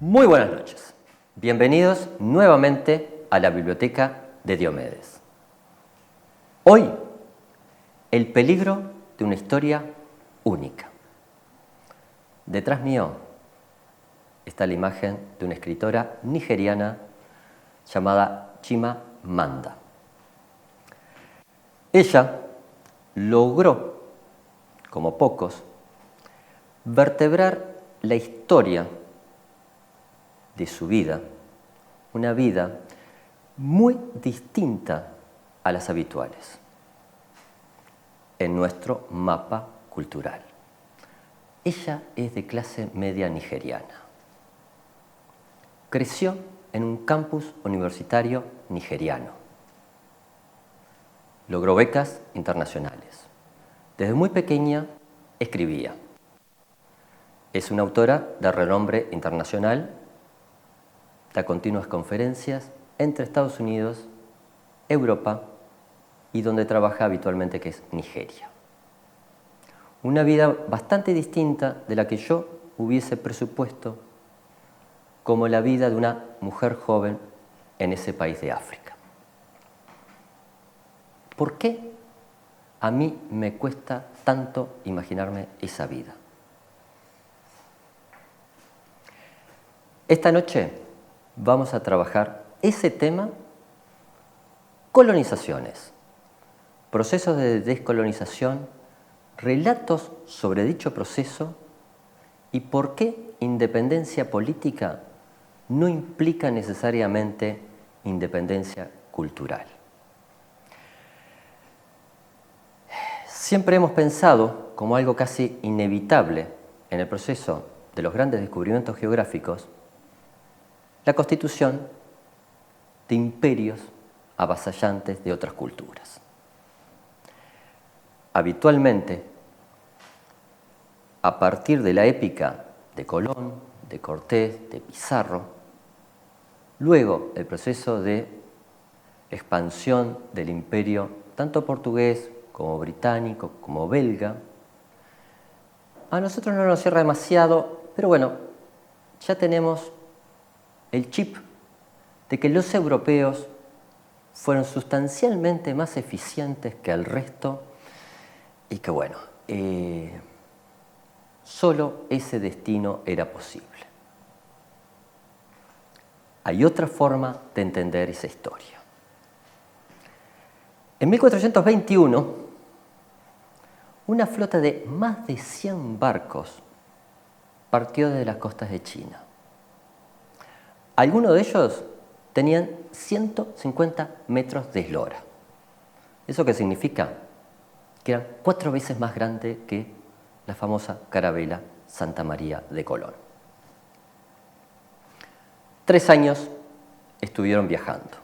Muy buenas noches. Bienvenidos nuevamente a la Biblioteca de Diomedes. Hoy, el peligro de una historia única. Detrás mío está la imagen de una escritora nigeriana llamada Chimamanda. Ella logró, como pocos, vertebrar la historia de su vida, una vida muy distinta a las habituales en nuestro mapa cultural. Ella es de clase media nigeriana. Creció en un campus universitario nigeriano. Logró becas internacionales. Desde muy pequeña escribía. Es una autora de renombre internacional, da continuas conferencias entre Estados Unidos, Europa y donde trabaja habitualmente, que es Nigeria. Una vida bastante distinta de la que yo hubiese presupuesto como la vida de una mujer joven en ese país de África. ¿Por qué a mí me cuesta tanto imaginarme esa vida? Esta noche vamos a trabajar ese tema: colonizaciones, procesos de descolonización, relatos sobre dicho proceso y por qué independencia política no implica necesariamente independencia cultural. Siempre hemos pensado como algo casi inevitable en el proceso de los grandes descubrimientos geográficos la constitución de imperios avasallantes de otras culturas. Habitualmente, a partir de la épica de Colón, de Cortés, de Pizarro, luego el proceso de expansión del imperio tanto portugués como británico como belga, a nosotros no nos cierra demasiado, pero bueno, ya tenemos el chip de que los europeos fueron sustancialmente más eficientes que el resto y que bueno, solo ese destino era posible. Hay otra forma de entender esa historia. En 1421, una flota de más de 100 barcos partió de las costas de China. Algunos de ellos tenían 150 metros de eslora. ¿Eso qué significa? Que eran 4 veces más grande que la famosa carabela Santa María de Colón. 3 años estuvieron viajando.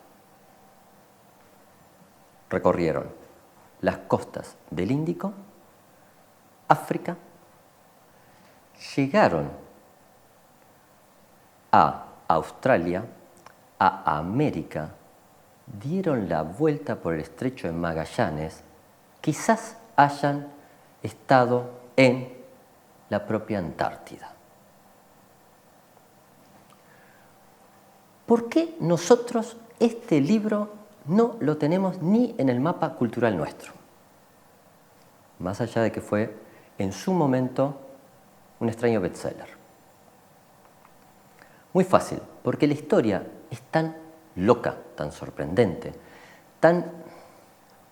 Recorrieron las costas del Índico, África, llegaron a Australia, a América, dieron la vuelta por el estrecho de Magallanes, quizás hayan estado en la propia Antártida. ¿Por qué nosotros este libro no lo tenemos ni en el mapa cultural nuestro? Más allá de que fue en su momento un extraño bestseller. Muy fácil, porque la historia es tan loca, tan sorprendente, tan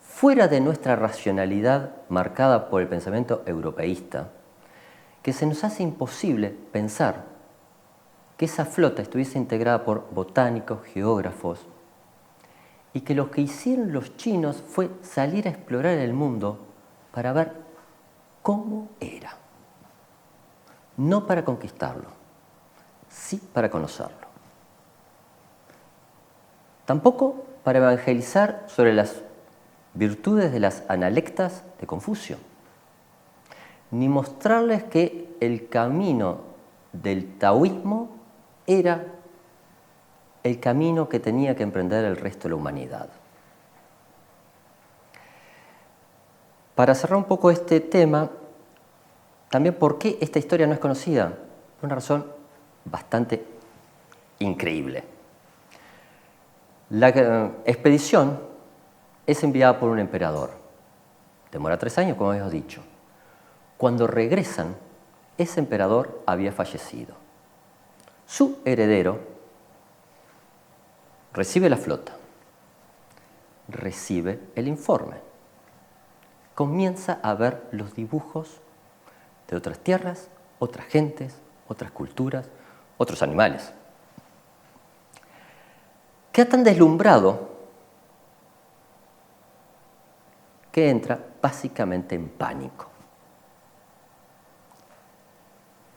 fuera de nuestra racionalidad marcada por el pensamiento europeísta, que se nos hace imposible pensar que esa flota estuviese integrada por botánicos, geógrafos, y que lo que hicieron los chinos fue salir a explorar el mundo para ver cómo era. No para conquistarlo, sí para conocerlo. Tampoco para evangelizar sobre las virtudes de las analectas de Confucio, ni mostrarles que el camino del taoísmo era el camino que tenía que emprender el resto de la humanidad. Para cerrar un poco este tema, también por qué esta historia no es conocida, por una razón bastante increíble. La expedición es enviada por un emperador. Demora 3 años, como habíamos dicho. Cuando regresan, ese emperador había fallecido. Su heredero recibe la flota, recibe el informe, comienza a ver los dibujos de otras tierras, otras gentes, otras culturas, otros animales. Queda tan deslumbrado que entra básicamente en pánico.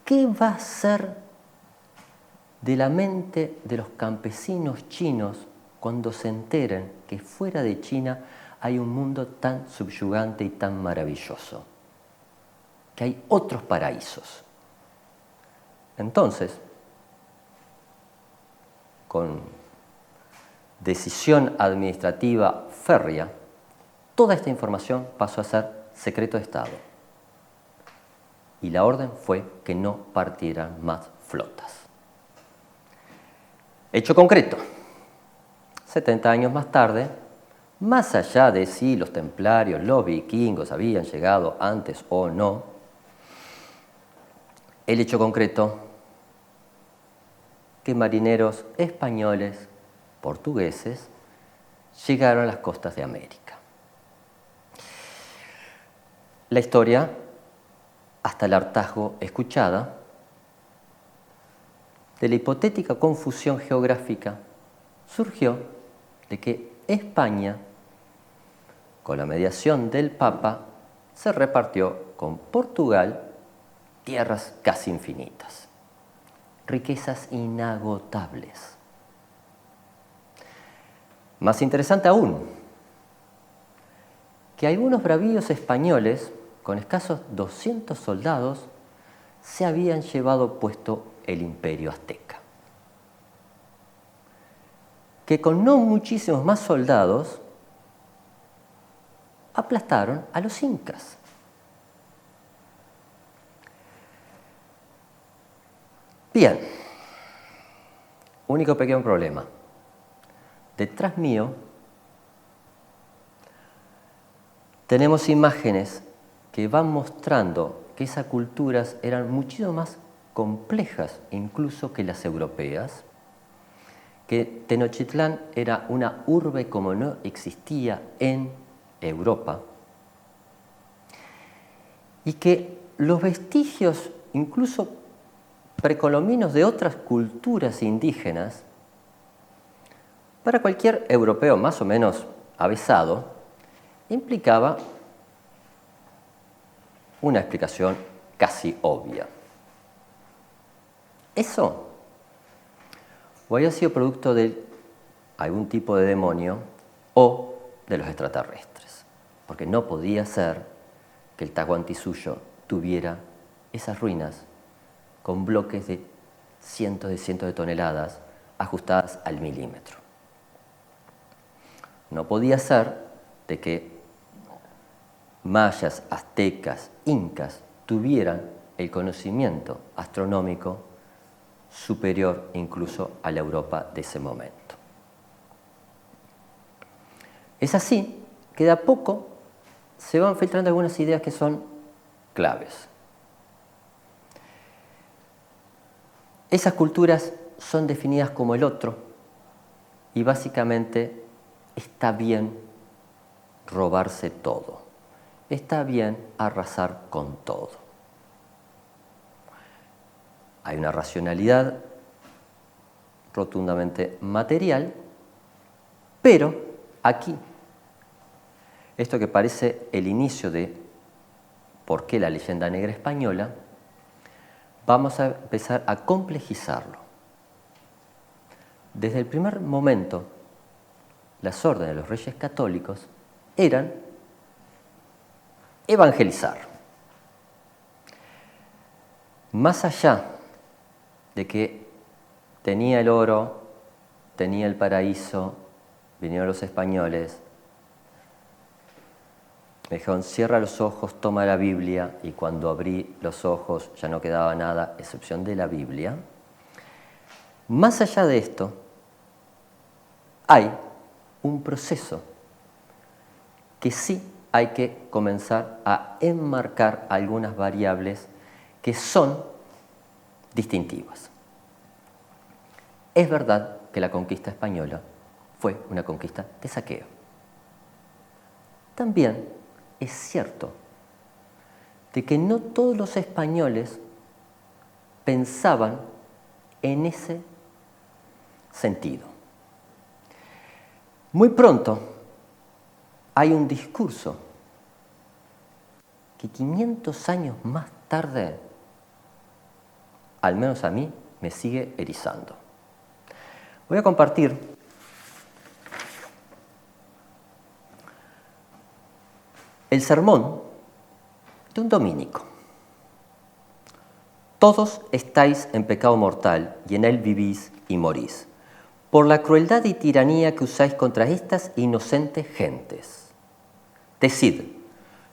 ¿Qué va a ser de la mente de los campesinos chinos cuando se enteren que fuera de China hay un mundo tan subyugante y tan maravilloso? Que hay otros paraísos. Entonces, con decisión administrativa férrea, toda esta información pasó a ser secreto de Estado. Y la orden fue que no partieran más flotas. Hecho concreto. 70 años más tarde, más allá de si los templarios, los vikingos habían llegado antes o no, el hecho concreto que marineros españoles, portugueses, llegaron a las costas de América. La historia, hasta el hartazgo escuchada, de la hipotética confusión geográfica, surgió de que España, con la mediación del Papa, se repartió con Portugal tierras casi infinitas, riquezas inagotables. Más interesante aún, que algunos bravíos españoles, con escasos 200 soldados, se habían llevado puesto el imperio azteca, que con no muchísimos más soldados aplastaron a los incas. Bien, único pequeño problema. Detrás mío tenemos imágenes que van mostrando que esas culturas eran muchísimo más complejas incluso que las europeas, que Tenochtitlán era una urbe como no existía en Europa y que los vestigios incluso precolombinos de otras culturas indígenas, para cualquier europeo más o menos avesado, implicaba una explicación casi obvia. Eso o había sido producto de algún tipo de demonio o de los extraterrestres, porque no podía ser que el Tahuantinsuyo tuviera esas ruinas con bloques de cientos de toneladas ajustadas al milímetro. No podía ser de que mayas, aztecas, incas tuvieran el conocimiento astronómico superior incluso a la Europa de ese momento. Es así que de a poco se van filtrando algunas ideas que son claves. Esas culturas son definidas como el otro y básicamente está bien robarse todo, está bien arrasar con todo. Hay una racionalidad rotundamente material, pero aquí, esto que parece el inicio de por qué la leyenda negra española, vamos a empezar a complejizarlo. Desde el primer momento, las órdenes de los reyes católicos eran evangelizar. Más allá de que tenía el oro, tenía el paraíso, vinieron los españoles, me dijeron, cierra los ojos, toma la Biblia, y cuando abrí los ojos ya no quedaba nada, excepción de la Biblia. Más allá de esto, hay un proceso que sí hay que comenzar a enmarcar algunas variables que son distintivas. Es verdad que la conquista española fue una conquista de saqueo. También es cierto de que no todos los españoles pensaban en ese sentido. Muy pronto hay un discurso que 500 años más tarde, al menos a mí, me sigue erizando. Voy a compartir el sermón de un dominico. Todos estáis en pecado mortal y en él vivís y morís, por la crueldad y tiranía que usáis contra estas inocentes gentes. Decid,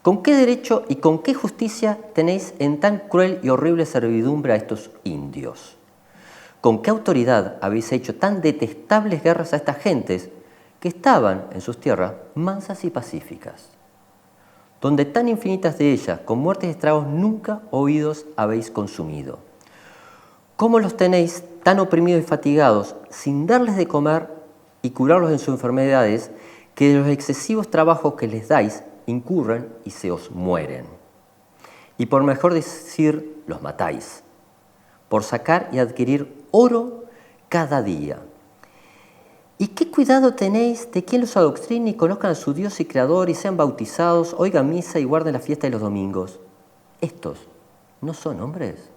¿con qué derecho y con qué justicia tenéis en tan cruel y horrible servidumbre a estos indios? ¿Con qué autoridad habéis hecho tan detestables guerras a estas gentes que estaban en sus tierras mansas y pacíficas? Donde tan infinitas de ellas, con muertes y estragos nunca oídos habéis consumido. ¿Cómo los tenéis tan oprimidos y fatigados, sin darles de comer y curarlos en sus enfermedades, que de los excesivos trabajos que les dais incurren y se os mueren? Y por mejor decir, los matáis, por sacar y adquirir oro cada día. ¿Y qué cuidado tenéis de quien los adoctrine y conozcan a su Dios y Creador y sean bautizados, oigan misa y guarden la fiesta de los domingos? ¿Estos no son hombres?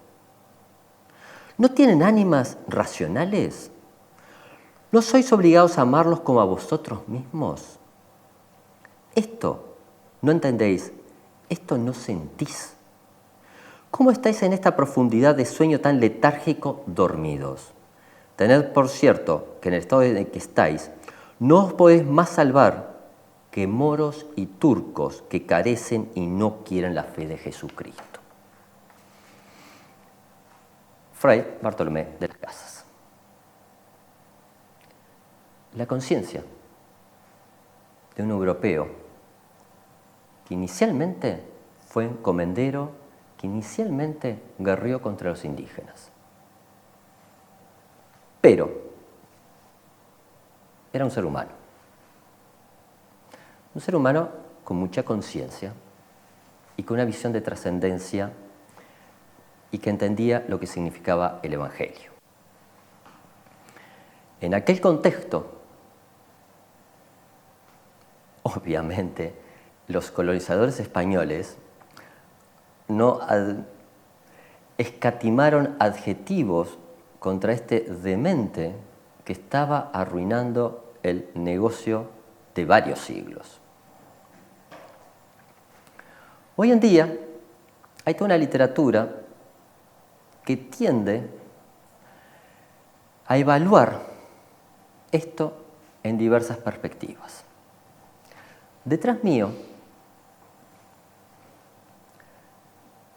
¿No tienen ánimas racionales? ¿No sois obligados a amarlos como a vosotros mismos? Esto no entendéis, esto no sentís. ¿Cómo estáis en esta profundidad de sueño tan letárgico dormidos? Tened por cierto que en el estado en el que estáis no os podéis más salvar que moros y turcos que carecen y no quieren la fe de Jesucristo. Fray Bartolomé de las Casas. La conciencia de un europeo que inicialmente fue encomendero, que inicialmente guerreó contra los indígenas. Pero era un ser humano. Un ser humano con mucha conciencia y con una visión de trascendencia y que entendía lo que significaba el Evangelio. En aquel contexto, obviamente, los colonizadores españoles no escatimaron adjetivos contra este demente que estaba arruinando el negocio de varios siglos. Hoy en día hay toda una literatura que tiende a evaluar esto en diversas perspectivas. Detrás mío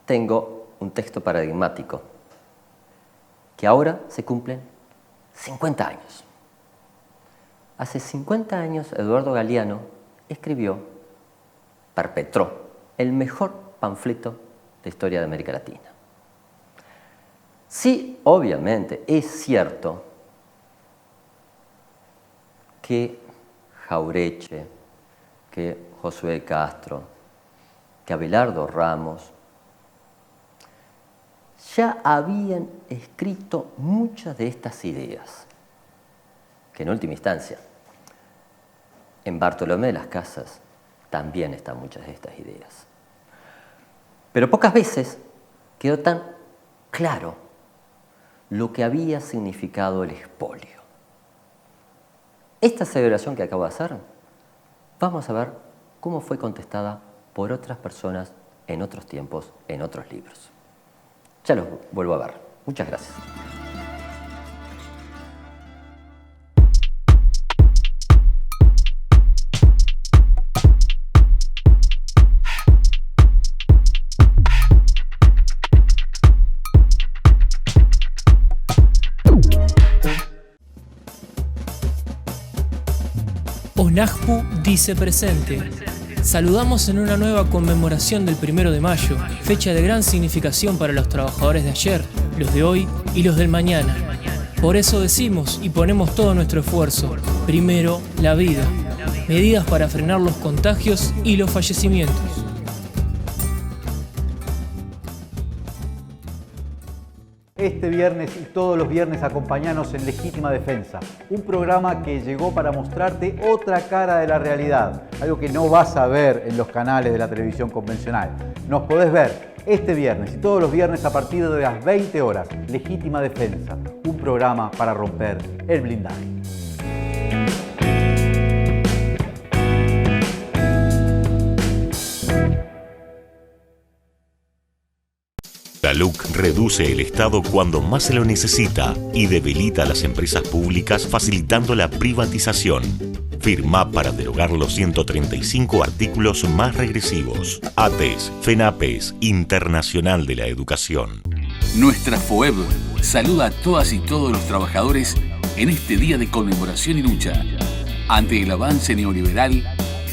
tengo un texto paradigmático que ahora se cumplen 50 años. Hace 50 años Eduardo Galeano perpetró el mejor panfleto de historia de América Latina. Sí, obviamente, es cierto que Jaureche, que Josué Castro, que Abelardo Ramos ya habían escrito muchas de estas ideas, que en última instancia, en Bartolomé de las Casas también están muchas de estas ideas. Pero pocas veces quedó tan claro lo que había significado el expolio. Esta aseveración que acabo de hacer, vamos a ver cómo fue contestada por otras personas en otros tiempos, en otros libros. Ya los vuelvo a ver. Muchas gracias. NAJPU dice presente. Saludamos en una nueva conmemoración del 1 de mayo, fecha de gran significación para los trabajadores de ayer, los de hoy y los del mañana. Por eso decimos y ponemos todo nuestro esfuerzo. Primero, la vida. Medidas para frenar los contagios y los fallecimientos. Este viernes y todos los viernes acompáñanos en Legítima Defensa, un programa que llegó para mostrarte otra cara de la realidad, algo que no vas a ver en los canales de la televisión convencional. Nos podés ver este viernes y todos los viernes a partir de las 20 horas. Legítima Defensa, un programa para romper el blindaje. La LUC reduce el Estado cuando más se lo necesita y debilita a las empresas públicas facilitando la privatización. Firma para derogar los 135 artículos más regresivos. ATES, FENAPES, Internacional de la Educación. Nuestra FOEB saluda a todas y todos los trabajadores en este día de conmemoración y lucha. Ante el avance neoliberal,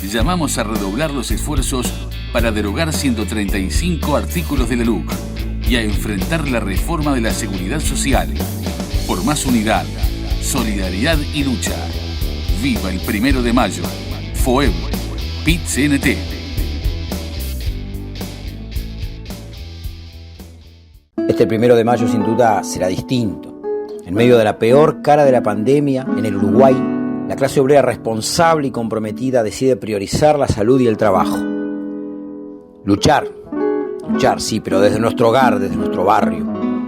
llamamos a redoblar los esfuerzos para derogar 135 artículos de la LUC y a enfrentar la reforma de la seguridad social. Por más unidad, solidaridad y lucha. Viva el 1 de mayo. FOEB, PIT-CNT. Este 1 de mayo sin duda será distinto. En medio de la peor cara de la pandemia, en el Uruguay, la clase obrera responsable y comprometida decide priorizar la salud y el trabajo. Luchar, sí, pero desde nuestro hogar, desde nuestro barrio.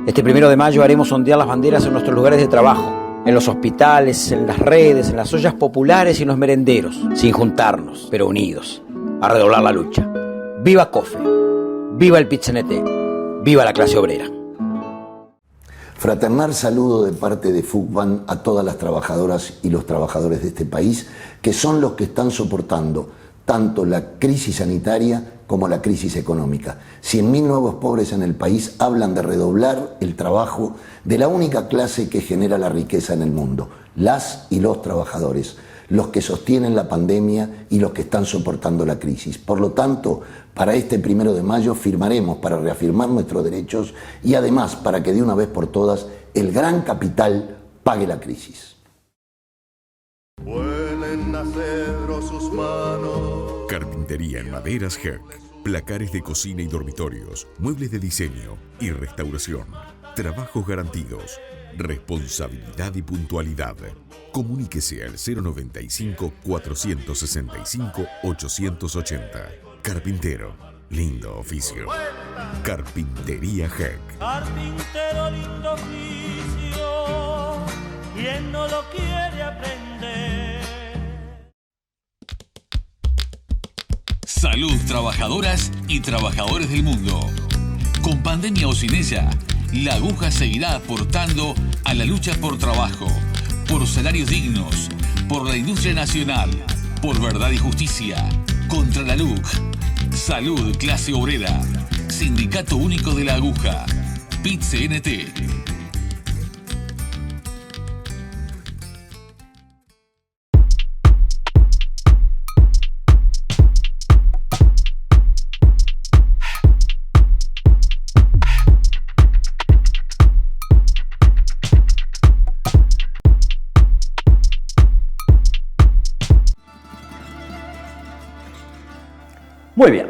Este 1 de mayo haremos ondear las banderas en nuestros lugares de trabajo, en los hospitales, en las redes, en las ollas populares y en los merenderos, sin juntarnos, pero unidos, a redoblar la lucha. ¡Viva COFE! ¡Viva el PIT-CNT! ¡Viva la clase obrera! Fraternal saludo de parte de FUCBAN a todas las trabajadoras y los trabajadores de este país, que son los que están soportando tanto la crisis sanitaria como la crisis económica. 100.000 nuevos pobres en el país hablan de redoblar el trabajo de la única clase que genera la riqueza en el mundo, las y los trabajadores, los que sostienen la pandemia y los que están soportando la crisis. Por lo tanto, para este 1 de mayo firmaremos para reafirmar nuestros derechos y además para que de una vez por todas el gran capital pague la crisis. Huelen a cedro sus manos. Carpintería en maderas Herc. Placares de cocina y dormitorios, muebles de diseño y restauración. Trabajos garantidos. Responsabilidad y puntualidad. Comuníquese al 095-465-880. Carpintero. Lindo oficio. Carpintería Herc. Carpintero, lindo oficio. ¿Quién no lo quiere aprender? Salud, trabajadoras y trabajadores del mundo. Con pandemia o sin ella, la aguja seguirá aportando a la lucha por trabajo, por salarios dignos, por la industria nacional, por verdad y justicia, contra la LUC. Salud, clase obrera. Sindicato Único de la Aguja. PIT-CNT. Muy bien.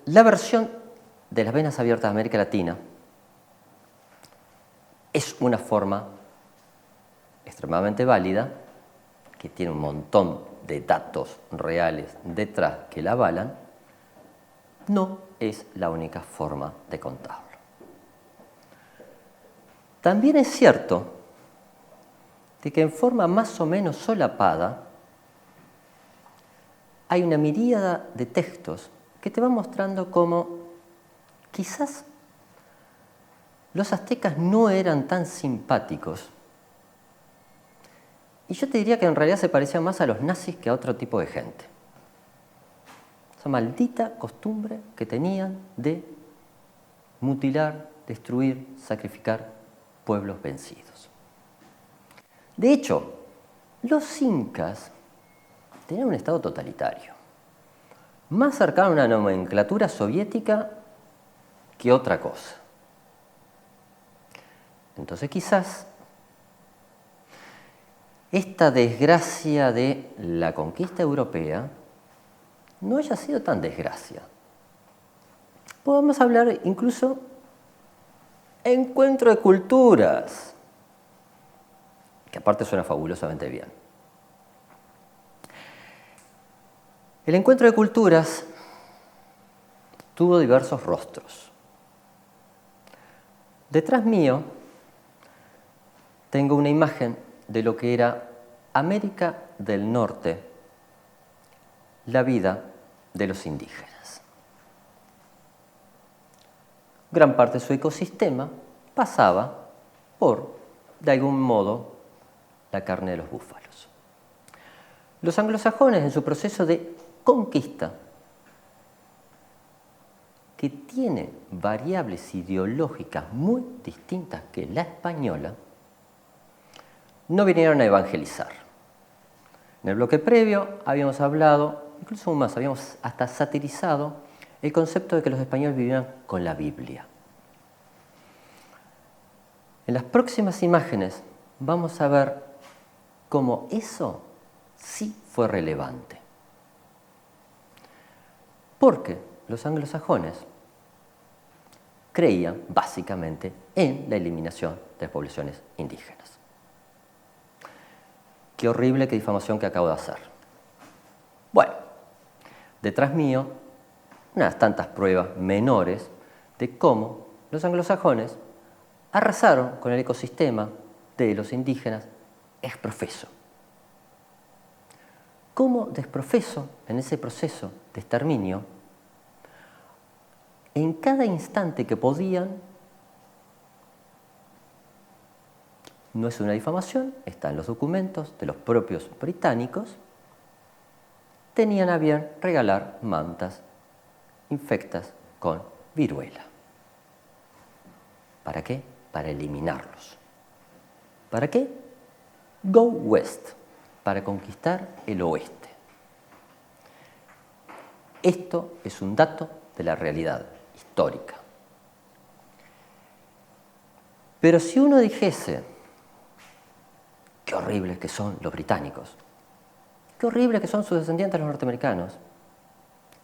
La versión de las venas abiertas de América Latina es una forma extremadamente válida, que tiene un montón de datos reales detrás que la avalan. No es la única forma de contarlo. También es cierto de que en forma más o menos solapada hay una miríada de textos que te van mostrando cómo quizás los aztecas no eran tan simpáticos. Y yo te diría que en realidad se parecían más a los nazis que a otro tipo de gente. Esa maldita costumbre que tenían de mutilar, destruir, sacrificar pueblos vencidos. De hecho, Los incas tenían un estado totalitario, más cercano a una nomenclatura soviética que otra cosa. Entonces quizás esta desgracia de la conquista europea no haya sido tan desgracia. Podemos hablar incluso de encuentro de culturas, que aparte suena fabulosamente bien. El encuentro de culturas tuvo diversos rostros. Detrás mío tengo una imagen de lo que era América del Norte, la vida de los indígenas. Gran parte de su ecosistema pasaba por, de algún modo, la carne de los búfalos. Los anglosajones, en su proceso de conquista, que tiene variables ideológicas muy distintas que la española, no vinieron a evangelizar. En el bloque previo habíamos hablado, incluso aún más, habíamos hasta satirizado el concepto de que los españoles vivían con la Biblia. En las próximas imágenes vamos a ver cómo eso sí fue relevante. Porque los anglosajones creían básicamente en la eliminación de las poblaciones indígenas. Qué horrible, qué difamación que acabo de hacer. Bueno, detrás mío, unas tantas pruebas menores de cómo los anglosajones arrasaron con el ecosistema de los indígenas ex profeso. Cómo desprofeso, en ese proceso de exterminio, en cada instante que podían, no es una difamación, está en los documentos de los propios británicos, tenían a bien regalar mantas infectas con viruela. ¿Para qué? Para eliminarlos. ¿Para qué? Go West, para conquistar el oeste. Esto es un dato de la realidad histórica. Pero si uno dijese, qué horribles que son los británicos, qué horribles que son sus descendientes los norteamericanos,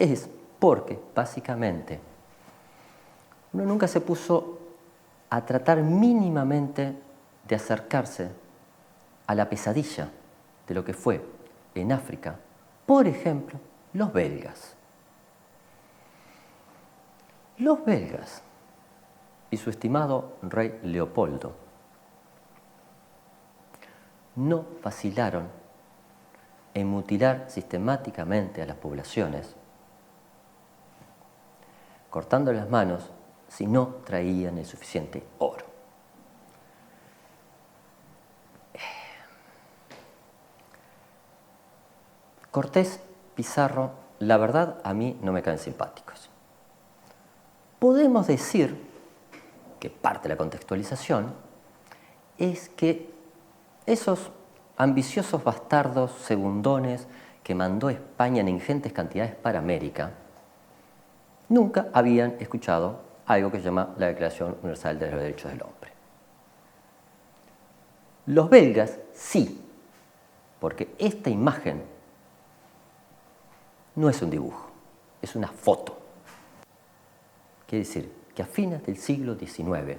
es porque, básicamente, uno nunca se puso a tratar mínimamente de acercarse a la pesadilla de lo que fue en África, por ejemplo, los belgas. Los belgas y su estimado rey Leopoldo no vacilaron en mutilar sistemáticamente a las poblaciones, cortando las manos si no traían el suficiente oro. Cortés, Pizarro, la verdad a mí no me caen simpáticos. Podemos decir que parte de la contextualización es que esos ambiciosos bastardos segundones que mandó España en ingentes cantidades para América nunca habían escuchado algo que se llama la Declaración Universal de los Derechos del Hombre. Los belgas sí, porque esta imagen no es un dibujo, es una foto. Quiere decir que a fines del siglo XIX,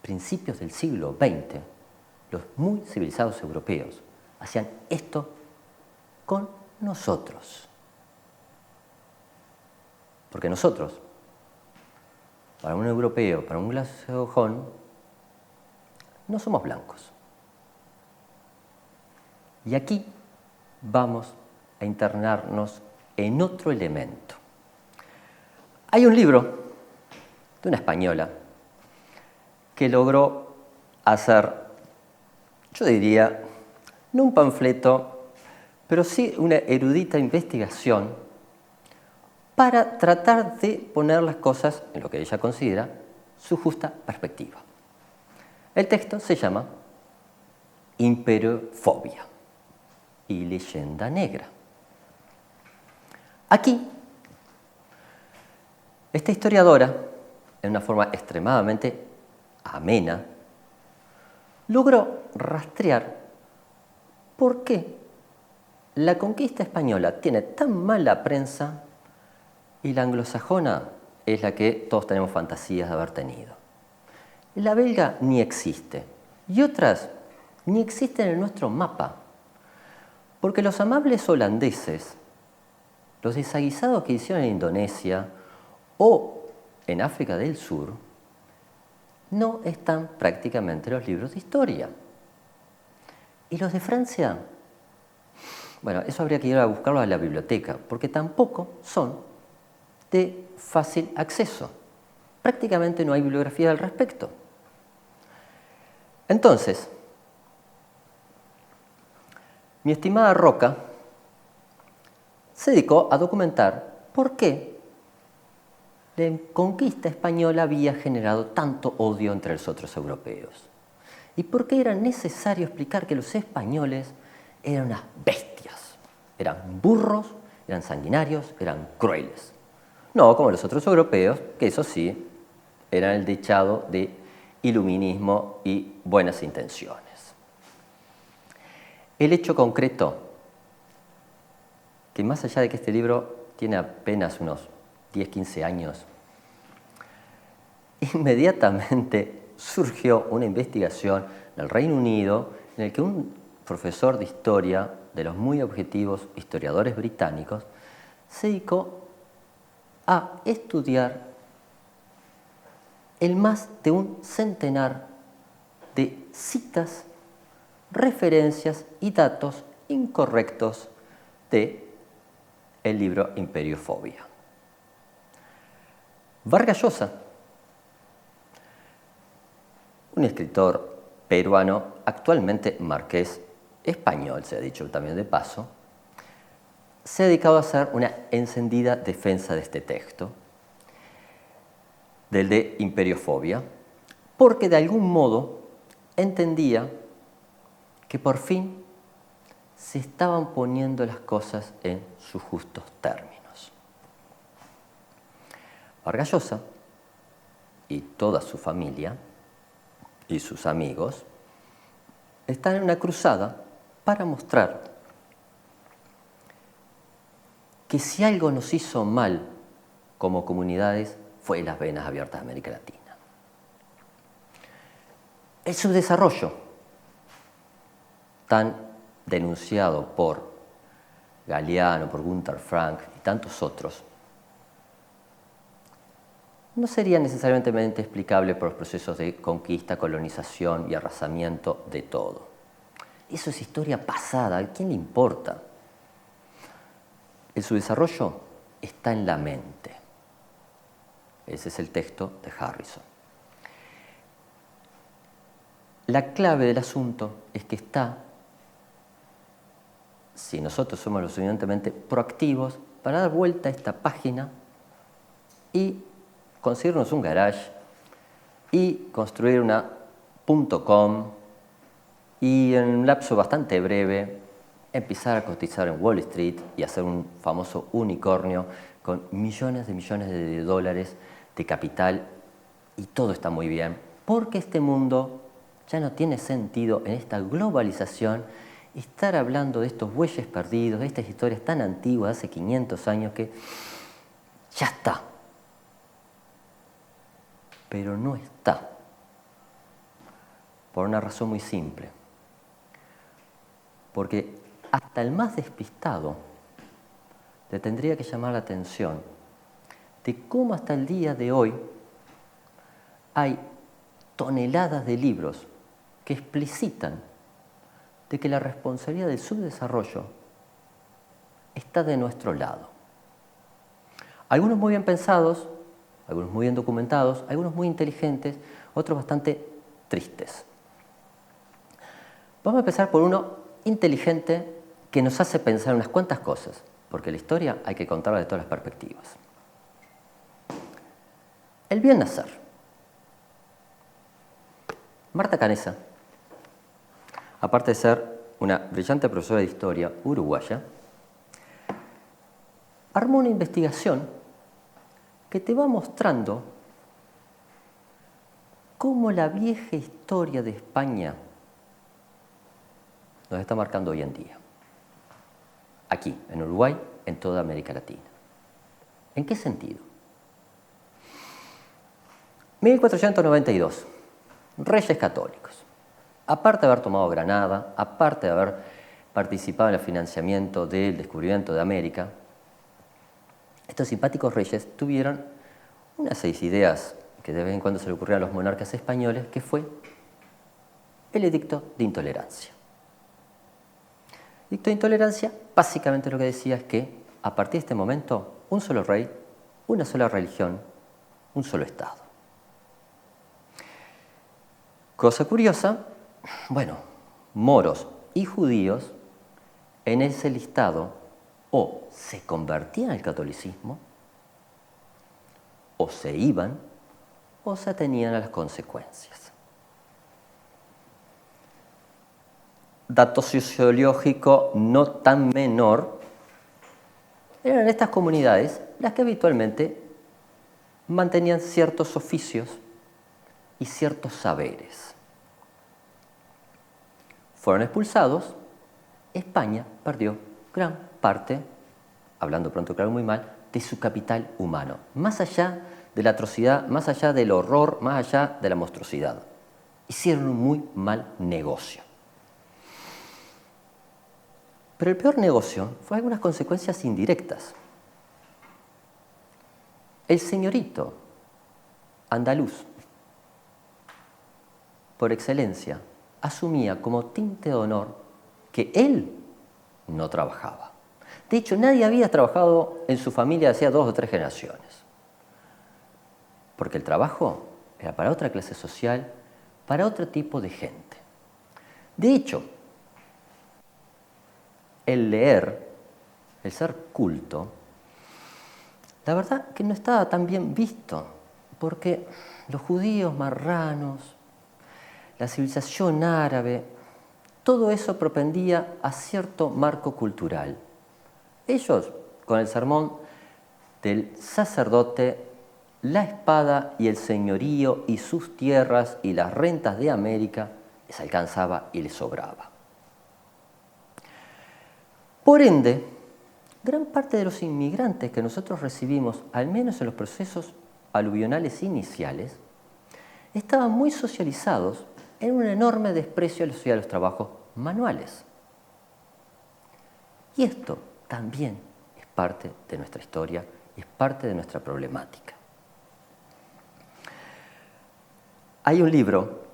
principios del siglo XX, los muy civilizados europeos hacían esto con nosotros. Porque nosotros, para un europeo, para un anglosajón, no somos blancos. Y aquí vamos a internarnos en otro elemento. Hay un libro de una española que logró hacer, yo diría, no un panfleto, pero sí una erudita investigación para tratar de poner las cosas en lo que ella considera su justa perspectiva. El texto se llama Imperiofobia. y leyenda negra. Aquí, esta historiadora, en una forma extremadamente amena, logró rastrear por qué la conquista española tiene tan mala prensa y la anglosajona es la que todos tenemos fantasías de haber tenido. La belga ni existe y otras ni existen en nuestro mapa, porque los amables holandeses, los desaguisados que hicieron en Indonesia o en África del Sur, no están prácticamente en los libros de historia. ¿Y los de Francia? Bueno, eso habría que ir a buscarlo a la biblioteca, porque tampoco son de fácil acceso. Prácticamente no hay bibliografía al respecto. Entonces, mi estimada Roca se dedicó a documentar por qué la conquista española había generado tanto odio entre los otros europeos y por qué era necesario explicar que los españoles eran unas bestias, eran burros, eran sanguinarios, eran crueles. No como los otros europeos, que eso sí, eran el dechado de iluminismo y buenas intenciones. El hecho concreto, que más allá de que este libro tiene apenas unos 10-15 años, inmediatamente surgió una investigación en el Reino Unido en el que un profesor de historia de los muy objetivos historiadores británicos se dedicó a estudiar el más de un centenar de citas, referencias y datos incorrectos de el libro Imperiofobia. Vargas Llosa, un escritor peruano, actualmente marqués español, se ha dicho también de paso, se ha dedicado a hacer una encendida defensa de este texto, del de Imperiofobia, porque de algún modo entendía que por fin se estaban poniendo las cosas en sus justos términos. Vargas Llosa y toda su familia y sus amigos están en una cruzada para mostrar que si algo nos hizo mal como comunidades fue las venas abiertas de América Latina. El subdesarrollo, tan denunciado por Galeano, por Gunther Frank y tantos otros, no sería necesariamente explicable por los procesos de conquista, colonización y arrasamiento de todo. Eso es historia pasada, ¿a quién le importa? El subdesarrollo está en la mente. Ese es el texto de Harrison. La clave del asunto es que está, si nosotros somos lo suficientemente proactivos, para dar vuelta a esta página y conseguirnos un garage y construir una .com y en un lapso bastante breve empezar a cotizar en Wall Street y hacer un famoso unicornio con millones de dólares de capital, y todo está muy bien, porque este mundo ya no tiene sentido en esta globalización estar hablando de estos bueyes perdidos, de estas historias tan antiguas, de hace 500 años, que ya está. Pero no está, por una razón muy simple, porque hasta el más despistado le tendría que llamar la atención de cómo hasta el día de hoy hay toneladas de libros que explicitan de que la responsabilidad del subdesarrollo está de nuestro lado. Algunos muy bien pensados, algunos muy bien documentados, algunos muy inteligentes, otros bastante tristes. Vamos a empezar por uno inteligente que nos hace pensar unas cuantas cosas, porque la historia hay que contarla de todas las perspectivas. El bien nacer. Marta Canessa, aparte de ser una brillante profesora de historia uruguaya, armó una investigación que te va mostrando cómo la vieja historia de España nos está marcando hoy en día. Aquí, en Uruguay, en toda América Latina. ¿En qué sentido? 1492, Reyes Católicos. Aparte de haber tomado Granada, aparte de haber participado en el financiamiento del descubrimiento de América, estos simpáticos reyes tuvieron unas 6 ideas que de vez en cuando se le ocurrían a los monarcas españoles, que fue el edicto de intolerancia. El edicto de intolerancia básicamente lo que decía es que a partir de este momento un solo rey, una sola religión, un solo Estado. Cosa curiosa, bueno, moros y judíos en ese listado o se convertían al catolicismo, o se iban, o se atenían a las consecuencias. Dato sociológico no tan menor, eran estas comunidades las que habitualmente mantenían ciertos oficios y ciertos saberes. Fueron expulsados, España perdió gran parte, hablando pronto claro muy mal, de su capital humano, más allá de la atrocidad, más allá del horror, más allá de la monstruosidad. Hicieron un muy mal negocio. Pero el peor negocio fue algunas consecuencias indirectas. El señorito andaluz, por excelencia, asumía como tinte de honor que él no trabajaba. De hecho, nadie había trabajado en su familia hacía 2 o 3 generaciones. Porque el trabajo era para otra clase social, para otro tipo de gente. De hecho, el leer, el ser culto, la verdad que no estaba tan bien visto, porque los judíos marranos, la civilización árabe, todo eso propendía a cierto marco cultural. Ellos, con el sermón del sacerdote, la espada y el señorío y sus tierras y las rentas de América, les alcanzaba y les sobraba. Por ende, gran parte de los inmigrantes que nosotros recibimos, al menos en los procesos aluvionales iniciales, estaban muy socializados en un enorme desprecio a los trabajos manuales. Y esto también es parte de nuestra historia y es parte de nuestra problemática. Hay un libro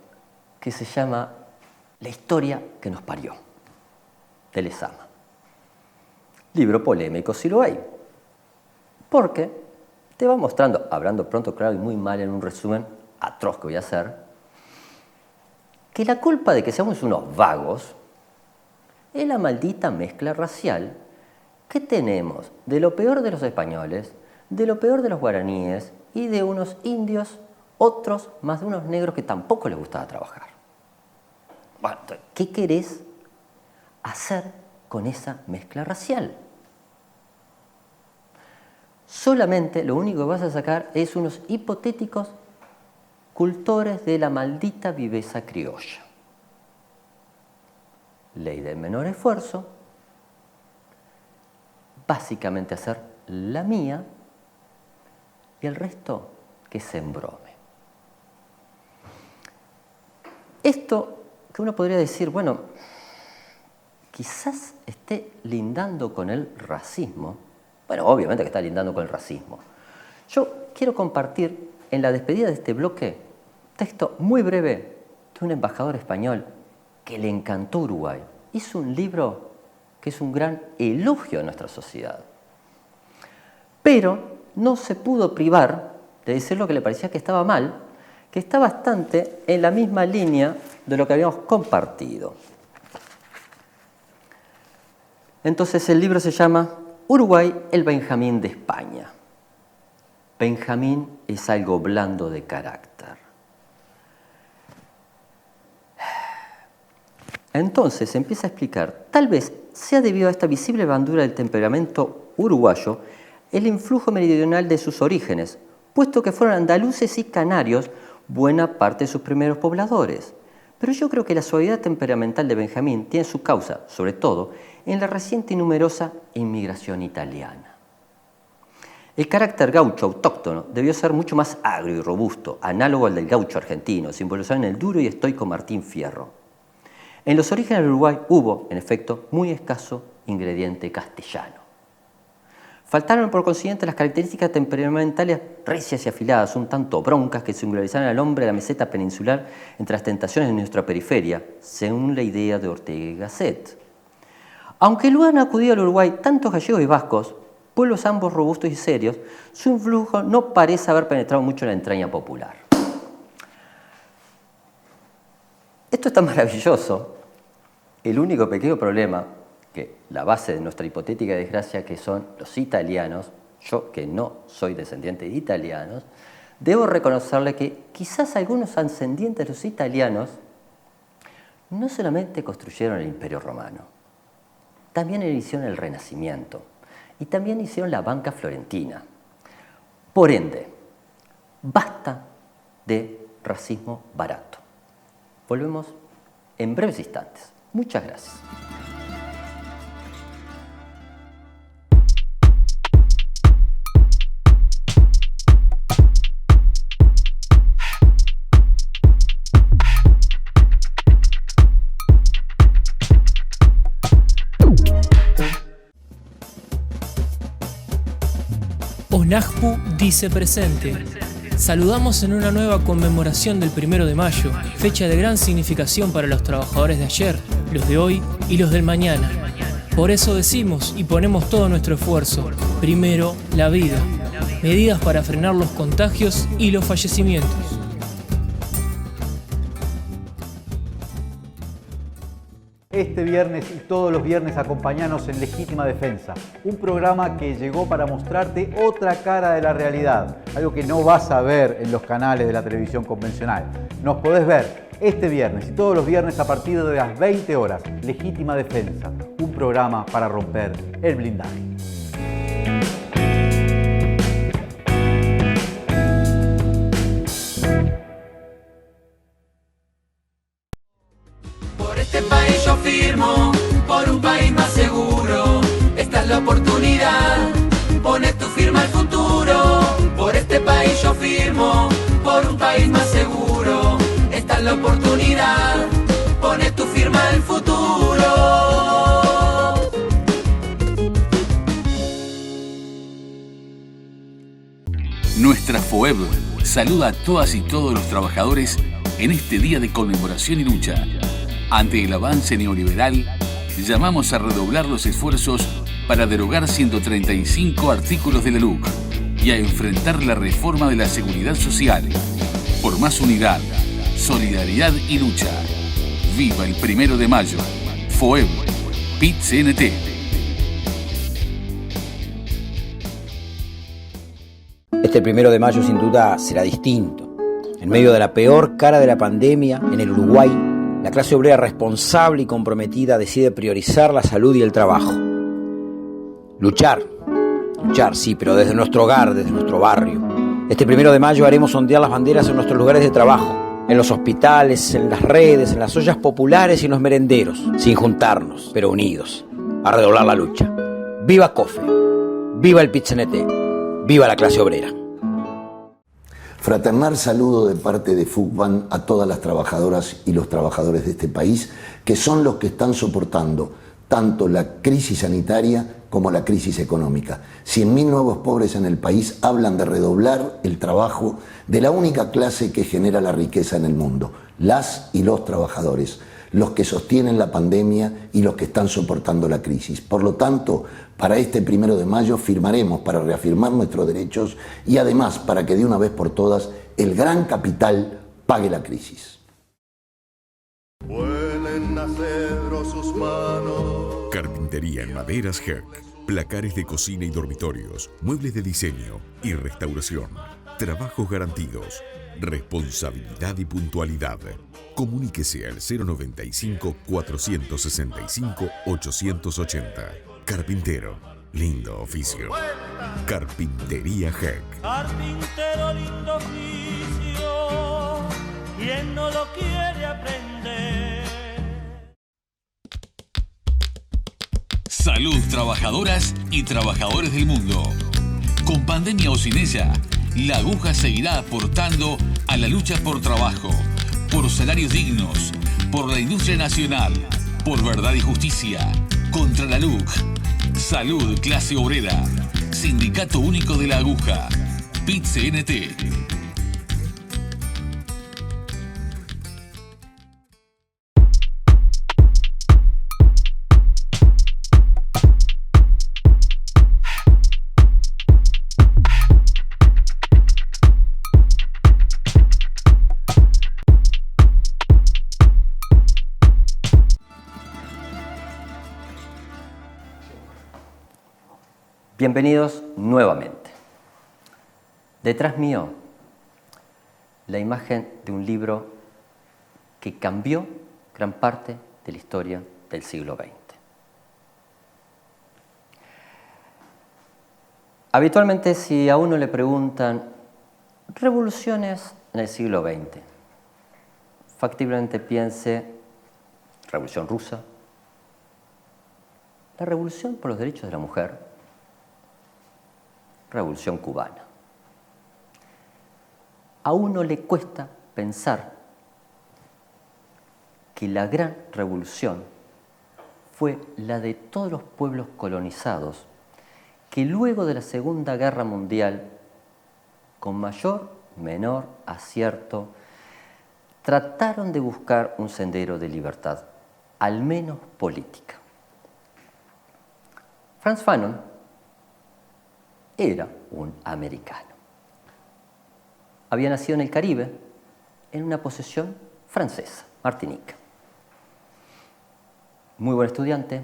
que se llama La historia que nos parió, de Lezama. Libro polémico si lo hay, porque te va mostrando, hablando pronto, claro y muy mal en un resumen atroz que voy a hacer, que la culpa de que seamos unos vagos es la maldita mezcla racial que tenemos de lo peor de los españoles, de lo peor de los guaraníes y de unos indios, otros más de unos negros que tampoco les gustaba trabajar. Bueno, entonces, ¿qué querés hacer con esa mezcla racial? Solamente lo único que vas a sacar es unos hipotéticos cultores de la maldita viveza criolla. Ley del menor esfuerzo, básicamente hacer la mía y el resto que se embrome. Esto que uno podría decir, bueno, quizás esté lindando con el racismo. Bueno, obviamente que está lindando con el racismo. Yo quiero compartir en la despedida de este bloque un texto muy breve de un embajador español que le encantó Uruguay. Hizo un libro que es un gran elogio a nuestra sociedad. Pero no se pudo privar de decir lo que le parecía que estaba mal, que está bastante en la misma línea de lo que habíamos compartido. Entonces el libro se llama Uruguay, el Benjamín de España. Benjamín es algo blando de carácter. Entonces se empieza a explicar, tal vez sea debido a esta visible bandura del temperamento uruguayo el influjo meridional de sus orígenes, puesto que fueron andaluces y canarios buena parte de sus primeros pobladores. Pero yo creo que la suavidad temperamental de Benjamín tiene su causa, sobre todo, en la reciente y numerosa inmigración italiana. El carácter gaucho autóctono debió ser mucho más agrio y robusto, análogo al del gaucho argentino, simbolizado en el duro y estoico Martín Fierro. En los orígenes del Uruguay hubo, en efecto, muy escaso ingrediente castellano. Faltaron, por consiguiente, las características temperamentales recias y afiladas, un tanto broncas, que singularizaron al hombre de la meseta peninsular entre las tentaciones de nuestra periferia, según la idea de Ortega y Gasset. Aunque luego han acudido al Uruguay tantos gallegos y vascos, pueblos ambos robustos y serios, su influjo no parece haber penetrado mucho en la entraña popular. Esto es tan maravilloso. El único pequeño problema, que la base de nuestra hipotética desgracia, que son los italianos, yo que no soy descendiente de italianos, debo reconocerle que quizás algunos ascendientes de los italianos no solamente construyeron el Imperio Romano, también hicieron el Renacimiento y también hicieron la banca florentina. Por ende, basta de racismo barato. Volvemos en breves instantes. Muchas gracias. ONAJPU dice presente. Saludamos en una nueva conmemoración del 1 de mayo, fecha de gran significación para los trabajadores de ayer, los de hoy y los del mañana. Por eso decimos y ponemos todo nuestro esfuerzo. Primero, la vida. Medidas para frenar los contagios y los fallecimientos. Este viernes y todos los viernes acompáñanos en Legítima Defensa, un programa que llegó para mostrarte otra cara de la realidad, algo que no vas a ver en los canales de la televisión convencional. Nos podés ver este viernes y todos los viernes a partir de las 20 horas. Legítima Defensa, un programa para romper el blindaje. Yo firmo por un país más seguro. Esta es la oportunidad. Pones tu firma al futuro. Por este país yo firmo por un país más seguro. Esta es la oportunidad. Pones tu firma al futuro. Nuestra FOEB saluda a todas y todos los trabajadores en este día de conmemoración y lucha. Ante el avance neoliberal, llamamos a redoblar los esfuerzos para derogar 135 artículos de la LUC y a enfrentar la reforma de la seguridad social. Por más unidad, solidaridad y lucha. ¡Viva el 1 de mayo! FOEB, PIT-CNT. Este 1 de mayo sin duda será distinto. En medio de la peor cara de la pandemia, en el Uruguay, la clase obrera responsable y comprometida decide priorizar la salud y el trabajo. Luchar, sí, pero desde nuestro hogar, desde nuestro barrio. Este 1 de mayo haremos ondear las banderas en nuestros lugares de trabajo, en los hospitales, en las redes, en las ollas populares y en los merenderos, sin juntarnos, pero unidos, a redoblar la lucha. ¡Viva COFE! ¡Viva el PIT-CNT! ¡Viva la clase obrera! Fraternal saludo de parte de FUCBAN a todas las trabajadoras y los trabajadores de este país, que son los que están soportando tanto la crisis sanitaria como la crisis económica. 100.000 nuevos pobres en el país hablan de redoblar el trabajo de la única clase que genera la riqueza en el mundo, las y los trabajadores, los que sostienen la pandemia y los que están soportando la crisis. Por lo tanto, para este 1 de mayo firmaremos para reafirmar nuestros derechos y además para que de una vez por todas el gran capital pague la crisis. Vuelen acero sus manos. Carpintería en maderas Herc. Placares de cocina y dormitorios. Muebles de diseño y restauración. Trabajos garantidos. Responsabilidad y puntualidad. Comuníquese al 095-465-880. Carpintero, lindo oficio. Carpintería Heck. Carpintero, lindo oficio, ¿quién no lo quiere aprender? Salud, trabajadoras y trabajadores del mundo. Con pandemia o sin ella, la aguja seguirá aportando a la lucha por trabajo, por salarios dignos, por la industria nacional, por verdad y justicia, contra la LUC. Salud, clase obrera. Sindicato Único de la Aguja. PIT-CNT. Bienvenidos nuevamente. Detrás mío, la imagen de un libro que cambió gran parte de la historia del siglo XX. Habitualmente, si a uno le preguntan revoluciones en el siglo XX, factiblemente piense Revolución Rusa, la revolución por los derechos de la mujer, Revolución Cubana. A uno le cuesta pensar que la gran revolución fue la de todos los pueblos colonizados que luego de la Segunda Guerra Mundial, con mayor o menor acierto, trataron de buscar un sendero de libertad, al menos política. Frantz Fanon era un americano. Había nacido en el Caribe, en una posesión francesa, Martinica. Muy buen estudiante,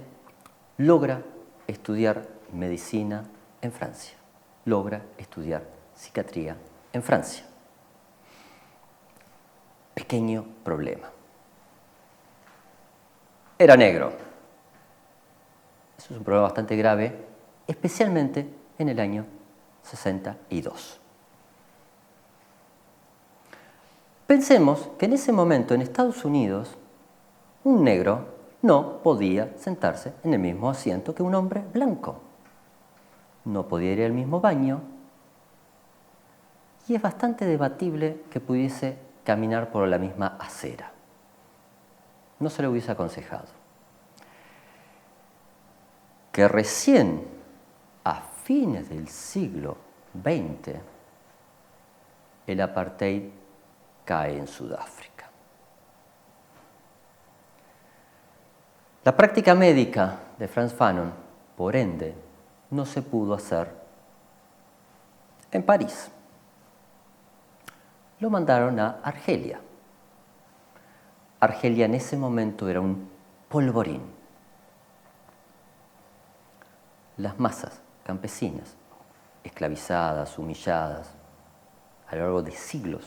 logra estudiar medicina en Francia, logra estudiar psiquiatría en Francia. Pequeño problema. Era negro. Eso es un problema bastante grave, especialmente en el año 62. Pensemos que en ese momento en Estados Unidos un negro no podía sentarse en el mismo asiento que un hombre blanco. No podía ir al mismo baño y es bastante debatible que pudiese caminar por la misma acera. No se le hubiese aconsejado. Que recién a fines del siglo XX, el apartheid cae en Sudáfrica. La práctica médica de Frantz Fanon, por ende, no se pudo hacer en París. Lo mandaron a Argelia. Argelia en ese momento era un polvorín. Las masas campesinas, esclavizadas, humilladas, a lo largo de siglos,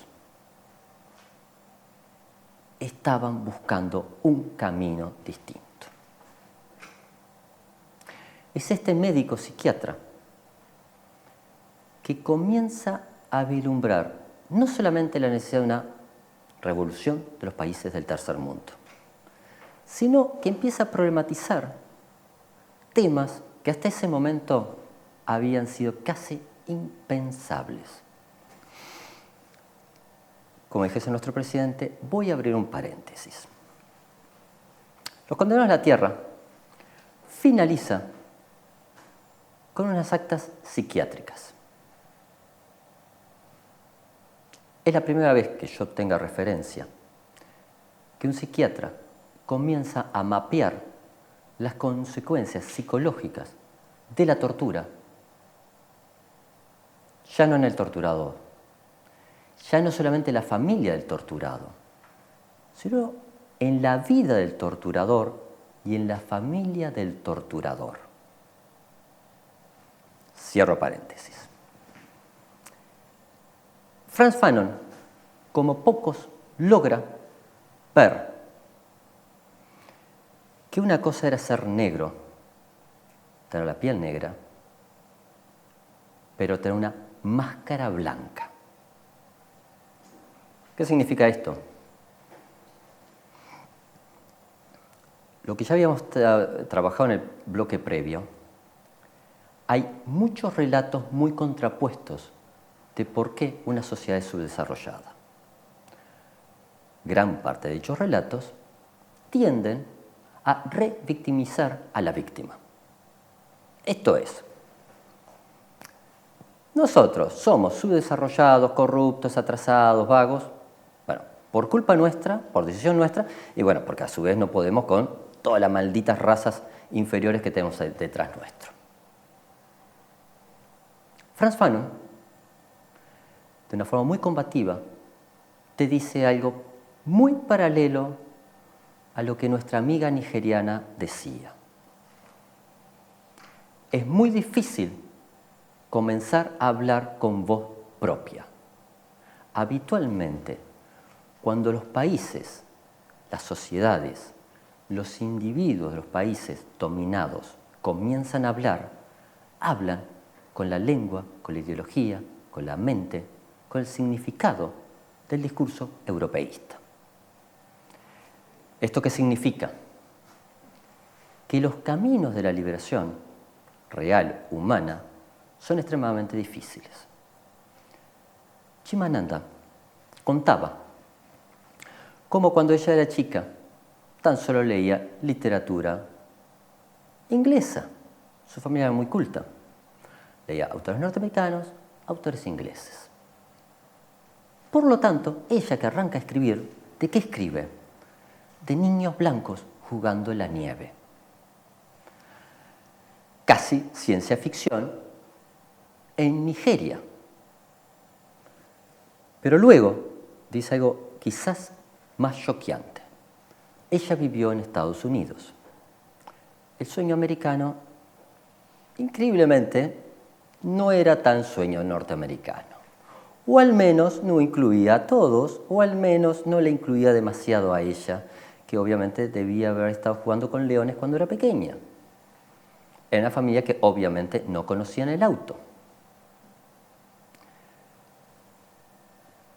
estaban buscando un camino distinto. Es este médico psiquiatra que comienza a vislumbrar no solamente la necesidad de una revolución de los países del tercer mundo, sino que empieza a problematizar temas que hasta ese momento habían sido casi impensables. Como dijese nuestro presidente, voy a abrir un paréntesis. Los Condenados a la Tierra finaliza con unas actas psiquiátricas. Es la primera vez que yo tenga referencia que un psiquiatra comienza a mapear las consecuencias psicológicas de la tortura, ya no en el torturador, ya no solamente la familia del torturado, sino en la vida del torturador y en la familia del torturador. Cierro paréntesis. Frantz Fanon, como pocos, logra ver que una cosa era ser negro, tener la piel negra, pero tener una máscara blanca. ¿Qué significa esto? Lo que ya habíamos trabajado en el bloque previo, hay muchos relatos muy contrapuestos de por qué una sociedad es subdesarrollada. Gran parte de dichos relatos tienden a revictimizar a la víctima. Esto es, nosotros somos subdesarrollados, corruptos, atrasados, vagos, bueno, por culpa nuestra, por decisión nuestra, y bueno, porque a su vez no podemos con todas las malditas razas inferiores que tenemos detrás nuestro. Frantz Fanon, de una forma muy combativa, te dice algo muy paralelo a lo que nuestra amiga nigeriana decía. Es muy difícil comenzar a hablar con voz propia. Habitualmente, cuando los países, las sociedades, los individuos de los países dominados comienzan a hablar, hablan con la lengua, con la ideología, con la mente, con el significado del discurso europeísta. ¿Esto qué significa? Que los caminos de la liberación real, humana, son extremadamente difíciles. Chimamanda contaba cómo cuando ella era chica tan solo leía literatura inglesa. Su familia era muy culta. Leía autores norteamericanos, autores ingleses. Por lo tanto, ella que arranca a escribir, ¿de qué escribe? De niños blancos jugando en la nieve. Casi ciencia ficción en Nigeria. Pero luego dice algo quizás más choqueante. Ella vivió en Estados Unidos. El sueño americano, increíblemente, no era tan sueño norteamericano. O al menos no incluía a todos, o al menos no le incluía demasiado a ella, que obviamente debía haber estado jugando con leones cuando era pequeña. Era una familia que obviamente no conocían el auto.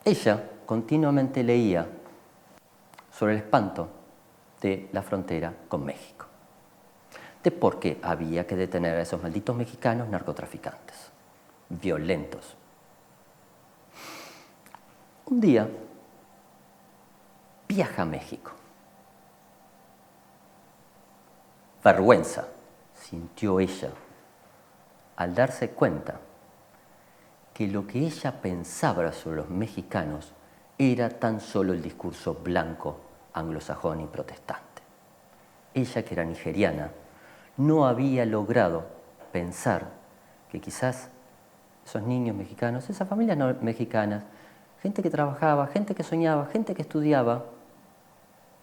Ella continuamente leía sobre el espanto de la frontera con México, de por qué había que detener a esos malditos mexicanos narcotraficantes, violentos. Un día viaja a México. Vergüenza sintió ella al darse cuenta que lo que ella pensaba sobre los mexicanos era tan solo el discurso blanco, anglosajón y protestante. Ella, que era nigeriana, no había logrado pensar que quizás esos niños mexicanos, esas familias mexicanas, gente que trabajaba, gente que soñaba, gente que estudiaba,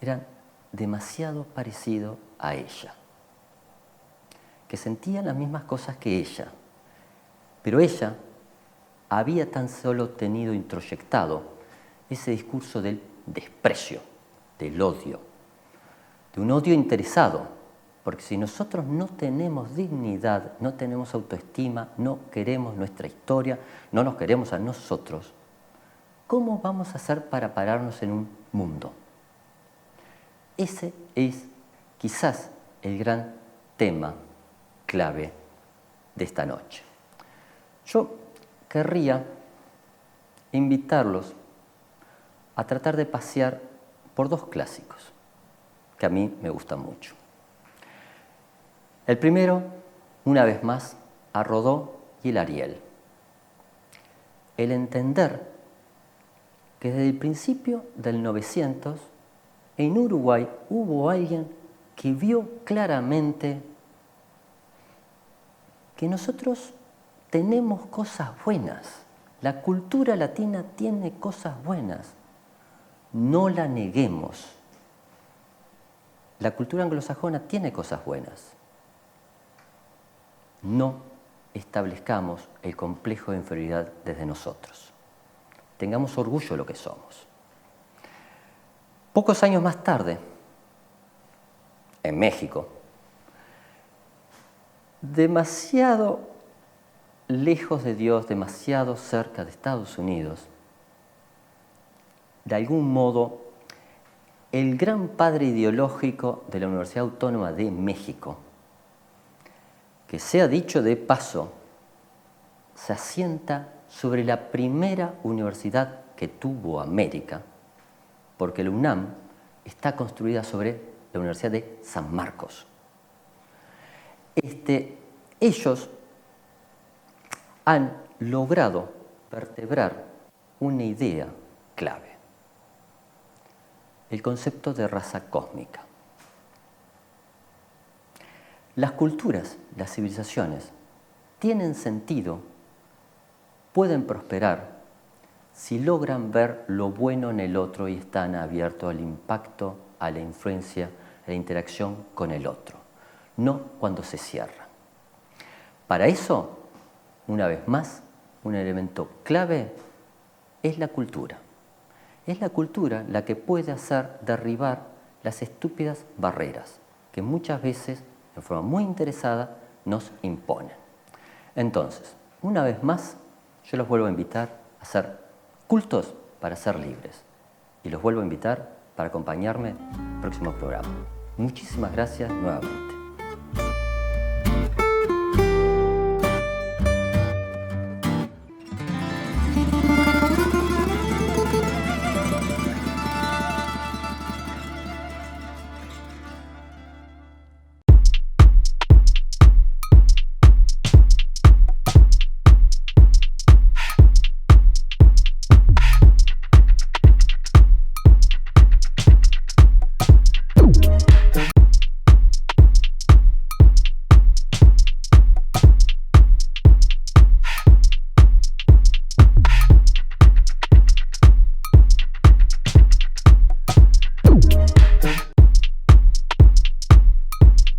eran demasiado parecidos a ella, que sentían las mismas cosas que ella, pero ella había tan solo tenido introyectado ese discurso del desprecio, del odio, de un odio interesado, porque si nosotros no tenemos dignidad, no tenemos autoestima, no queremos nuestra historia, no nos queremos a nosotros, ¿cómo vamos a hacer para pararnos en un mundo? Ese es quizás el gran tema clave de esta noche. Yo querría invitarlos a tratar de pasear por dos clásicos que a mí me gustan mucho. El primero, una vez más, a Rodó y el Ariel. El entender que desde el principio del 900 en Uruguay hubo alguien que vio claramente que nosotros tenemos cosas buenas. La cultura latina tiene cosas buenas. No la neguemos. La cultura anglosajona tiene cosas buenas. No establezcamos el complejo de inferioridad desde nosotros. Tengamos orgullo de lo que somos. Pocos años más tarde, en México, demasiado lejos de Dios, demasiado cerca de Estados Unidos, de algún modo, el gran padre ideológico de la Universidad Autónoma de México, que sea dicho de paso, se asienta sobre la primera universidad que tuvo América, porque la UNAM está construida sobre la Universidad de San Marcos. Ellos han logrado vertebrar una idea clave, el concepto de raza cósmica. Las culturas, las civilizaciones, tienen sentido, pueden prosperar si logran ver lo bueno en el otro y están abiertos al impacto, a la influencia, a la interacción con el otro, no cuando se cierran. Para eso, una vez más, un elemento clave es la cultura. Es la cultura la que puede hacer derribar las estúpidas barreras que muchas veces, de forma muy interesada, nos imponen. Entonces, una vez más, yo los vuelvo a invitar a ser cultos para ser libres. Y los vuelvo a invitar para acompañarme en el próximo programa. Muchísimas gracias nuevamente.